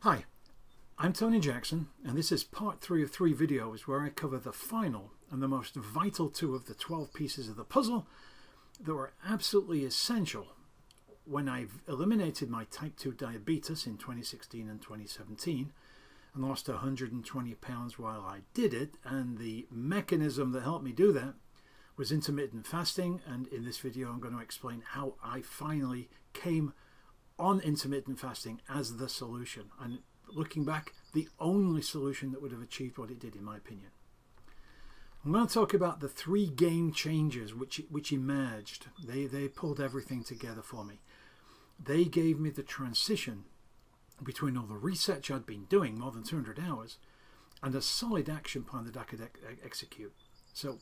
Hi, I'm Tony Jackson, and this is part 3 of 3 videos where I cover the final and the most vital 2 of the 12 pieces of the puzzle that were absolutely essential when I eliminated my type 2 diabetes in 2016 and 2017 and lost 120 pounds while I did it. And the mechanism that helped me do that was intermittent fasting, and in this video I'm going to explain how I finally came on intermittent fasting as the solution, and looking back, the only solution that would have achieved what it did, in my opinion. I'm going to talk about the 3 game changers which emerged. They pulled everything together for me. They gave me the transition between all the research I'd been doing, more than 200 hours, and a solid action plan that I could execute. So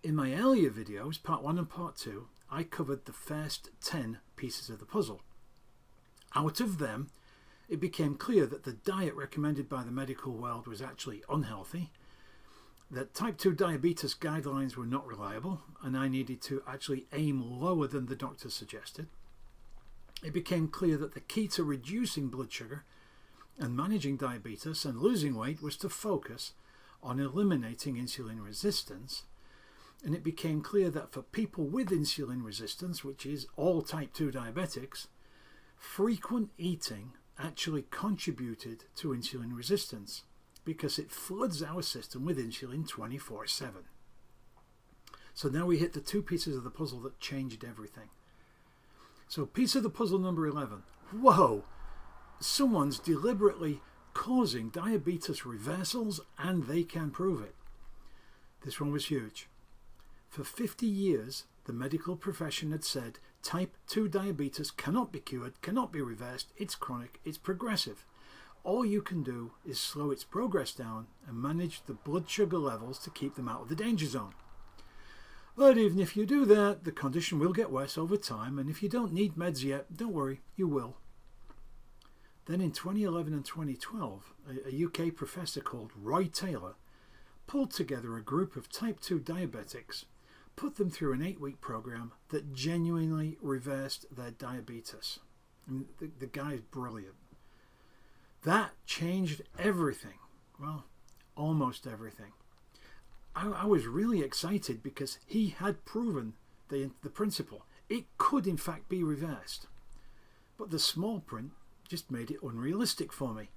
in my earlier videos, part 1 and part 2, I covered the first 10 pieces of the puzzle. Out of them, it became clear that the diet recommended by the medical world was actually unhealthy, that type 2 diabetes guidelines were not reliable, and I needed to actually aim lower than the doctor suggested. It became clear that the key to reducing blood sugar and managing diabetes and losing weight was to focus on eliminating insulin resistance. And it became clear that for people with insulin resistance, which is all type 2 diabetics, frequent eating actually contributed to insulin resistance because it floods our system with insulin 24/7. So now we hit the 2 pieces of the puzzle that changed everything. So piece of the puzzle number 11. Whoa! Someone's deliberately causing diabetes reversals and they can prove it. This one was huge. For 50 years, the medical profession had said type 2 diabetes cannot be cured, cannot be reversed, it's chronic, it's progressive. All you can do is slow its progress down and manage the blood sugar levels to keep them out of the danger zone. But even if you do that, the condition will get worse over time, and if you don't need meds yet, don't worry, you will. Then in 2011 and 2012, a UK professor called Roy Taylor pulled together a group of type 2 diabetics, put them through an 8-week program that genuinely reversed their diabetes. I mean, the guy is brilliant. That changed everything. Well, almost everything. I was really excited because he had proven the principle. It could in fact be reversed. But the small print just made it unrealistic for me.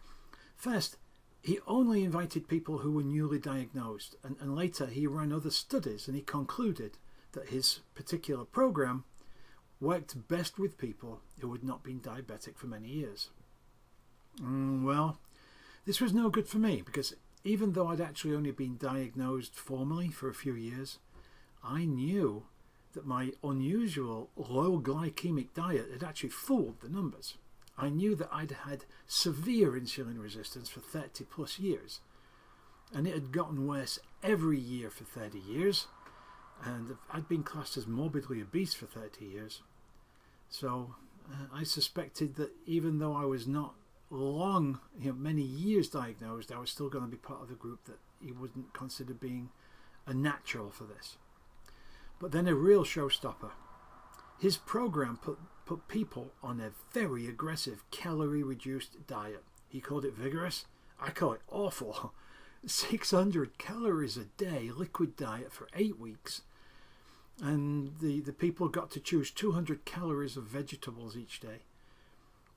First, he only invited people who were newly diagnosed, and later he ran other studies and he concluded that his particular program worked best with people who had not been diabetic for many years. Well, this was no good for me because even though I'd actually only been diagnosed formally for a few years, I knew that my unusual low glycemic diet had actually fooled the numbers. I knew that I'd had severe insulin resistance for 30 plus years, and it had gotten worse every year for 30 years, and I'd been classed as morbidly obese for 30 years. So I suspected that even though I was not many years diagnosed, I was still going to be part of the group that he wouldn't consider being a natural for this. But then a real showstopper. His program put people on a very aggressive calorie-reduced diet. He called it vigorous. I call it awful. 600 calories a day liquid diet for 8 weeks. And the people got to choose 200 calories of vegetables each day.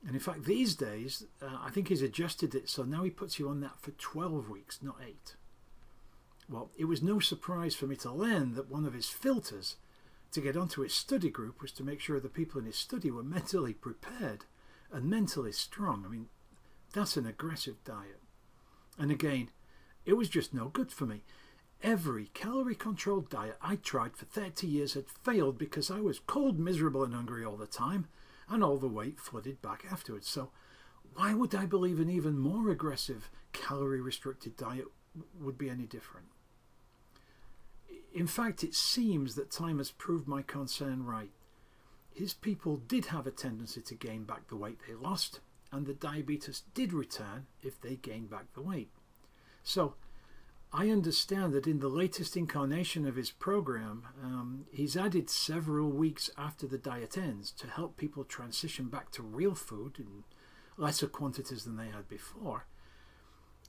And in fact, these days, I think he's adjusted it, so now he puts you on that for 12 weeks, not 8. Well, it was no surprise for me to learn that one of his filters to get onto his study group was to make sure the people in his study were mentally prepared and mentally strong. I mean, that's an aggressive diet. And again, it was just no good for me. Every calorie-controlled diet I tried for 30 years had failed because I was cold, miserable and hungry all the time, and all the weight flooded back afterwards. So why would I believe an even more aggressive calorie-restricted diet would be any different? In fact, it seems that time has proved my concern right. His people did have a tendency to gain back the weight they lost, and the diabetes did return if they gained back the weight. So I understand that in the latest incarnation of his program, he's added several weeks after the diet ends to help people transition back to real food and lesser quantities than they had before.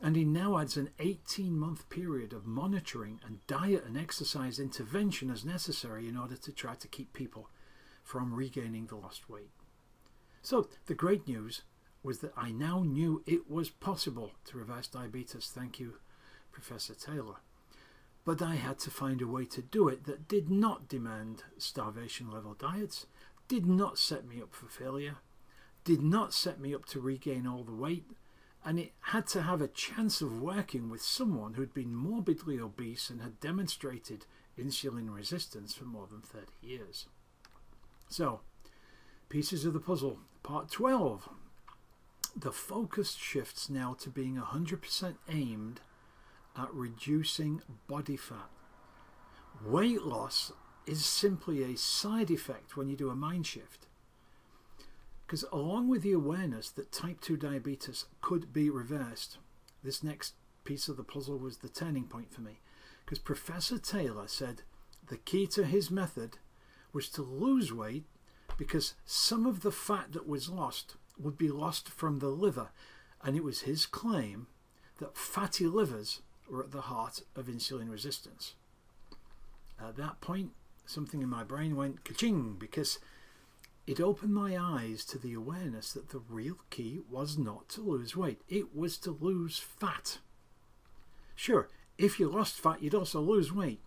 And he now adds an 18-month period of monitoring and diet and exercise intervention as necessary in order to try to keep people from regaining the lost weight. So the great news was that I now knew it was possible to reverse diabetes. Thank you, Professor Taylor. But I had to find a way to do it that did not demand starvation-level diets, did not set me up for failure, did not set me up to regain all the weight, and it had to have a chance of working with someone who'd been morbidly obese and had demonstrated insulin resistance for more than 30 years. So, pieces of the puzzle, part 12. The focus shifts now to being 100% aimed at reducing body fat. Weight loss is simply a side effect when you do a mind shift. Because along with the awareness that type 2 diabetes could be reversed, this next piece of the puzzle was the turning point for me. Because Professor Taylor said the key to his method was to lose weight because some of the fat that was lost would be lost from the liver. And it was his claim that fatty livers were at the heart of insulin resistance. At that point, something in my brain went ka-ching, because it opened my eyes to the awareness that the real key was not to lose weight. It was to lose fat. Sure, if you lost fat, you'd also lose weight.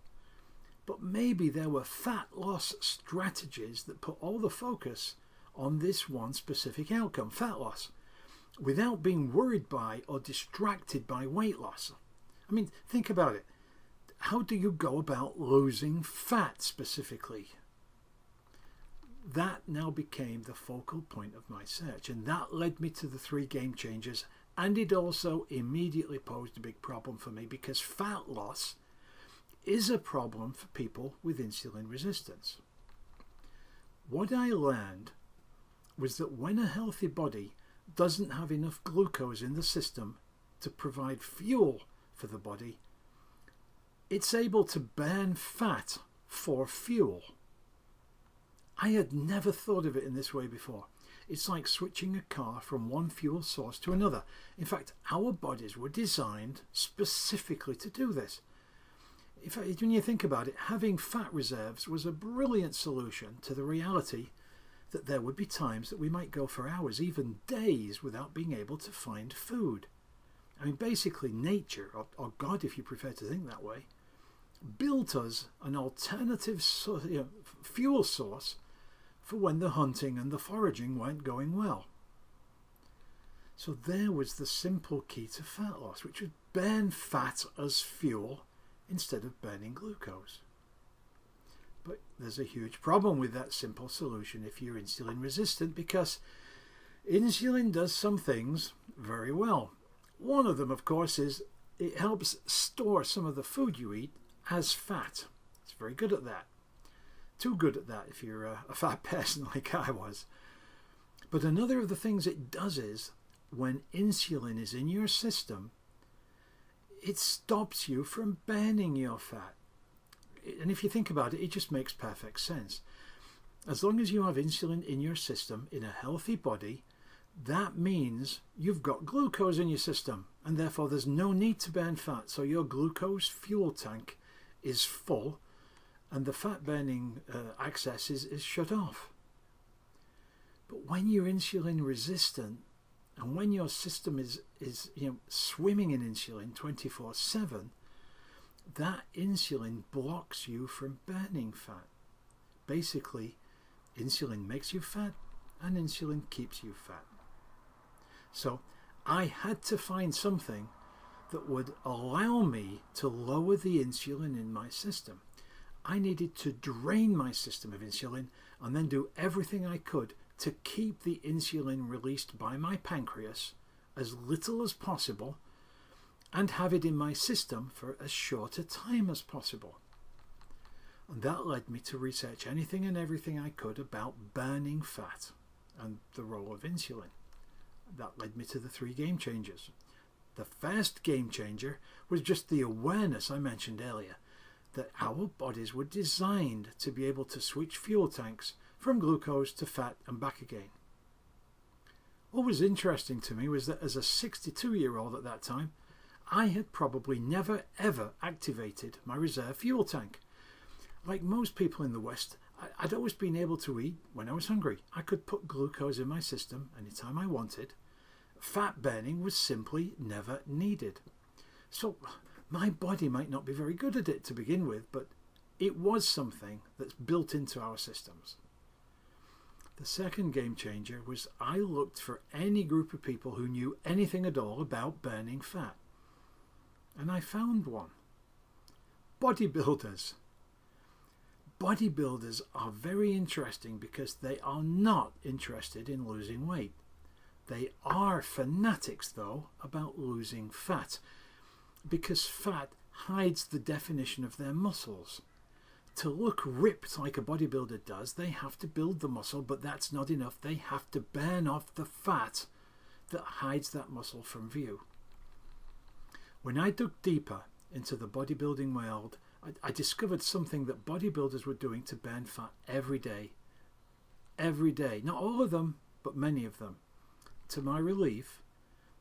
But maybe there were fat loss strategies that put all the focus on this one specific outcome, fat loss, without being worried by or distracted by weight loss. I mean, think about it. How do you go about losing fat specifically? That now became the focal point of my search, and that led me to the 3 game changers, and it also immediately posed a big problem for me because fat loss is a problem for people with insulin resistance. What I learned was that when a healthy body doesn't have enough glucose in the system to provide fuel for the body, it's able to burn fat for fuel. I had never thought of it in this way before. It's like switching a car from one fuel source to another. In fact, our bodies were designed specifically to do this. In fact, when you think about it, having fat reserves was a brilliant solution to the reality that there would be times that we might go for hours, even days, without being able to find food. I mean, basically nature, or God if you prefer to think that way, built us an alternative fuel source for when the hunting and the foraging weren't going well. So there was the simple key to fat loss, which would burn fat as fuel instead of burning glucose. But there's a huge problem with that simple solution if you're insulin resistant, because insulin does some things very well. One of them, of course, is it helps store some of the food you eat as fat. It's very good at that. Too good at that if you're a fat person like I was. But another of the things it does is, when insulin is in your system, it stops you from burning your fat. And if you think about it, it just makes perfect sense. As long as you have insulin in your system in a healthy body, that means you've got glucose in your system, and therefore there's no need to burn fat. So your glucose fuel tank is full, and the fat burning access is shut off. But when you're insulin resistant, and when your system is swimming in insulin 24/7, that insulin blocks you from burning fat. Basically, insulin makes you fat and insulin keeps you fat. So I had to find something that would allow me to lower the insulin in my system. I needed to drain my system of insulin and then do everything I could to keep the insulin released by my pancreas as little as possible and have it in my system for as short a time as possible. And that led me to research anything and everything I could about burning fat and the role of insulin. That led me to the 3 game changers. The first game changer was just the awareness I mentioned earlier, that our bodies were designed to be able to switch fuel tanks from glucose to fat and back again. What was interesting to me was that as a 62-year-old at that time, I had probably never ever activated my reserve fuel tank. Like most people in the West, I'd always been able to eat when I was hungry. I could put glucose in my system anytime I wanted. Fat burning was simply never needed. So my body might not be very good at it to begin with, but it was something that's built into our systems. The second game changer was I looked for any group of people who knew anything at all about burning fat. And I found one. Bodybuilders. Bodybuilders are very interesting because they are not interested in losing weight. They are fanatics, though, about losing fat, because fat hides the definition of their muscles. To look ripped like a bodybuilder does, they have to build the muscle, but that's not enough. They have to burn off the fat that hides that muscle from view. When I dug deeper into the bodybuilding world, I discovered something that bodybuilders were doing to burn fat every day. Every day. Not all of them, but many of them. To my relief,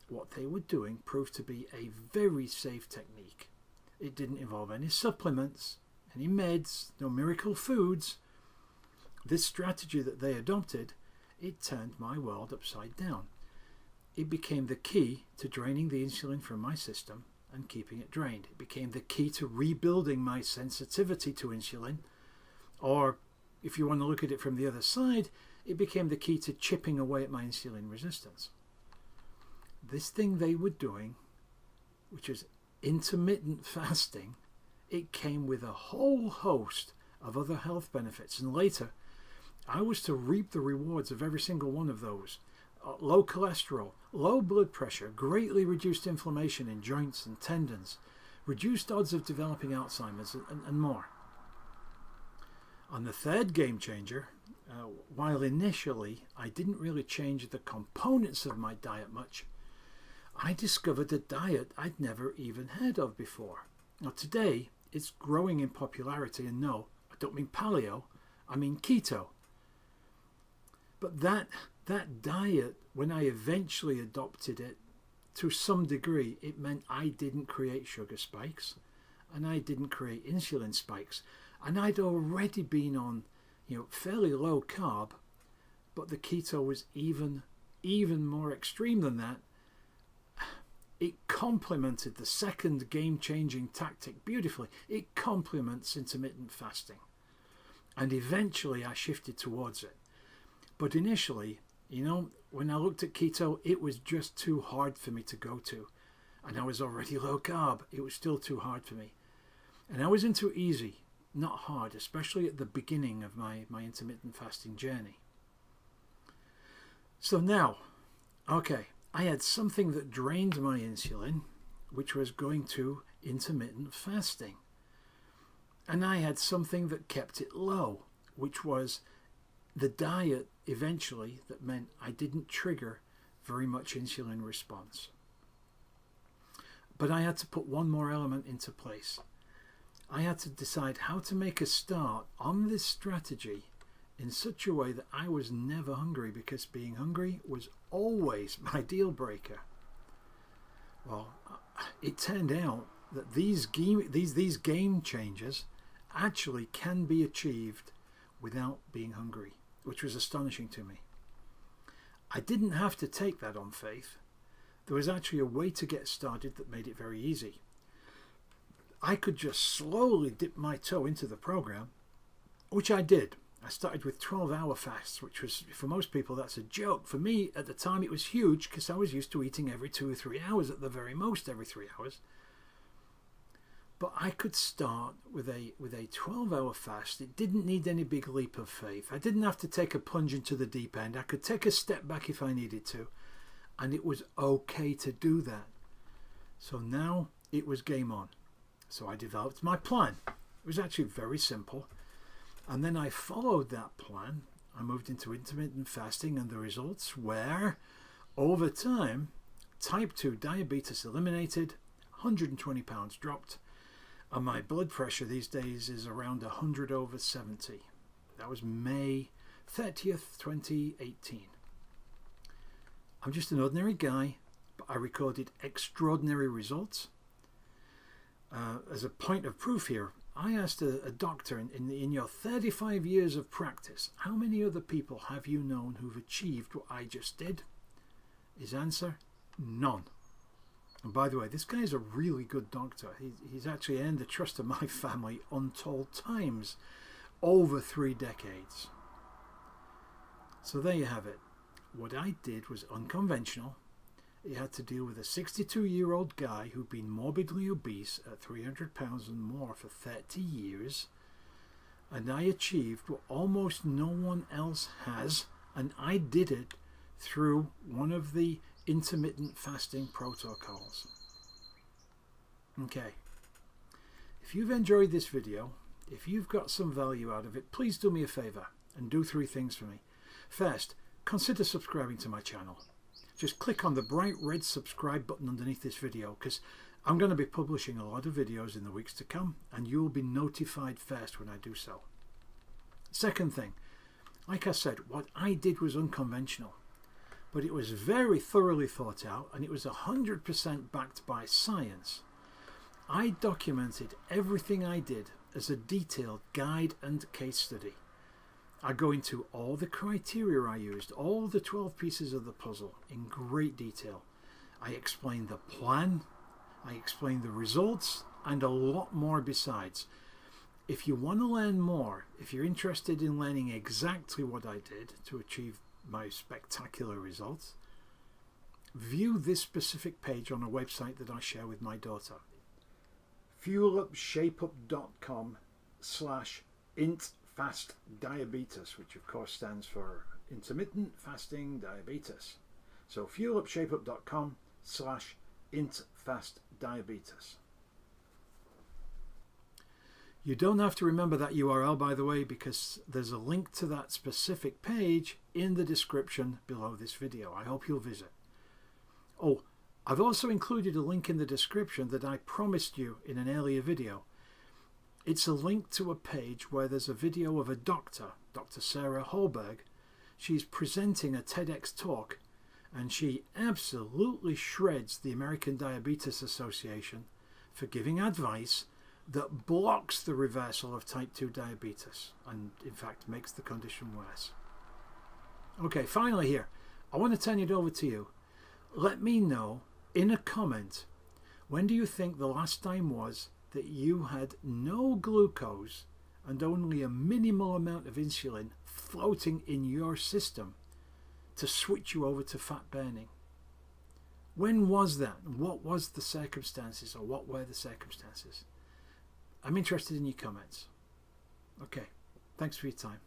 what they were doing proved to be a very safe technique. It didn't involve any supplements, any meds, no miracle foods. This strategy that they adopted, it turned my world upside down. It became the key to draining the insulin from my system and keeping it drained. It became the key to rebuilding my sensitivity to insulin, or if you want to look at it from the other side, it became the key to chipping away at my insulin resistance. This thing they were doing, which is intermittent fasting, it came with a whole host of other health benefits, and later I was to reap the rewards of every single one of those. Low cholesterol, low blood pressure, greatly reduced inflammation in joints and tendons, reduced odds of developing Alzheimer's, and more. On the third game changer, while initially I didn't really change the components of my diet much, I discovered a diet I'd never even heard of before. Now today, it's growing in popularity, and no, I don't mean paleo, I mean keto. But that diet, when I eventually adopted it, to some degree, it meant I didn't create sugar spikes and I didn't create insulin spikes. And I'd already been on, fairly low carb, but the keto was even more extreme than that. It complemented the second game-changing tactic beautifully. It complements intermittent fasting. And eventually I shifted towards it. But initially, when I looked at keto, it was just too hard for me to go to. And I was already low carb. It was still too hard for me. And I was into easy, not hard, especially at the beginning of my intermittent fasting journey. So now, okay, I had something that drained my insulin, which was going to intermittent fasting. And I had something that kept it low, which was the diet eventually that meant I didn't trigger very much insulin response. But I had to put one more element into place. I had to decide how to make a start on this strategy in such a way that I was never hungry, because being hungry was always my deal breaker. Well, it turned out that these game changers actually can be achieved without being hungry, which was astonishing to me. I didn't have to take that on faith. There was actually a way to get started that made it very easy. I could just slowly dip my toe into the program, which I did. I started with 12-hour fasts, which was, for most people, that's a joke. For me, at the time, it was huge because I was used to eating every 2 or 3 hours, at the very most every 3 hours. But I could start with a 12-hour fast. It didn't need any big leap of faith. I didn't have to take a plunge into the deep end. I could take a step back if I needed to. And it was okay to do that. So now it was game on. So I developed my plan. It was actually very simple. And then I followed that plan. I moved into intermittent fasting, and the results were, over time, type 2 diabetes eliminated, 120 pounds dropped, and my blood pressure these days is around 100/70. That was May 30th, 2018. I'm just an ordinary guy, but I recorded extraordinary results. As a point of proof here, I asked a doctor, in your 35 years of practice, how many other people have you known who've achieved what I just did? His answer, none. And by the way, this guy is a really good doctor. He's actually earned the trust of my family untold times, over 3 decades. So there you have it. What I did was unconventional. It had to deal with a 62-year-old guy who'd been morbidly obese at 300 pounds and more for 30 years. And I achieved what almost no one else has. And I did it through one of the intermittent fasting protocols. Okay. If you've enjoyed this video, if you've got some value out of it, please do me a favor and do 3 things for me. First, consider subscribing to my channel. Just click on the bright red subscribe button underneath this video, because I'm going to be publishing a lot of videos in the weeks to come, and you'll be notified first when I do so. Second thing, like I said, what I did was unconventional, but it was very thoroughly thought out, and it was 100% backed by science. I documented everything I did as a detailed guide and case study. I go into all the criteria I used, all the 12 pieces of the puzzle in great detail. I explain the plan, I explain the results, and a lot more besides. If you want to learn more, if you're interested in learning exactly what I did to achieve my spectacular results, view this specific page on a website that I share with my daughter. fuelupshapeup.com/intfastdiabetes, which of course stands for intermittent fasting diabetes. So fuelupshapeup.com/intfastdiabetes. You don't have to remember that URL, by the way, because there's a link to that specific page in the description below this video. I hope you'll visit. Oh, I've also included a link in the description that I promised you in an earlier video. It's a link to a page where there's a video of a doctor, Dr. Sarah Holberg. She's presenting a TEDx talk, and she absolutely shreds the American Diabetes Association for giving advice that blocks the reversal of type 2 diabetes and in fact makes the condition worse. Okay, finally here, I want to turn it over to you. Let me know in a comment, when do you think the last time was that you had no glucose and only a minimal amount of insulin floating in your system to switch you over to fat burning? When was that? What was the circumstances, or what were the circumstances? I'm interested in your comments. Okay, thanks for your time.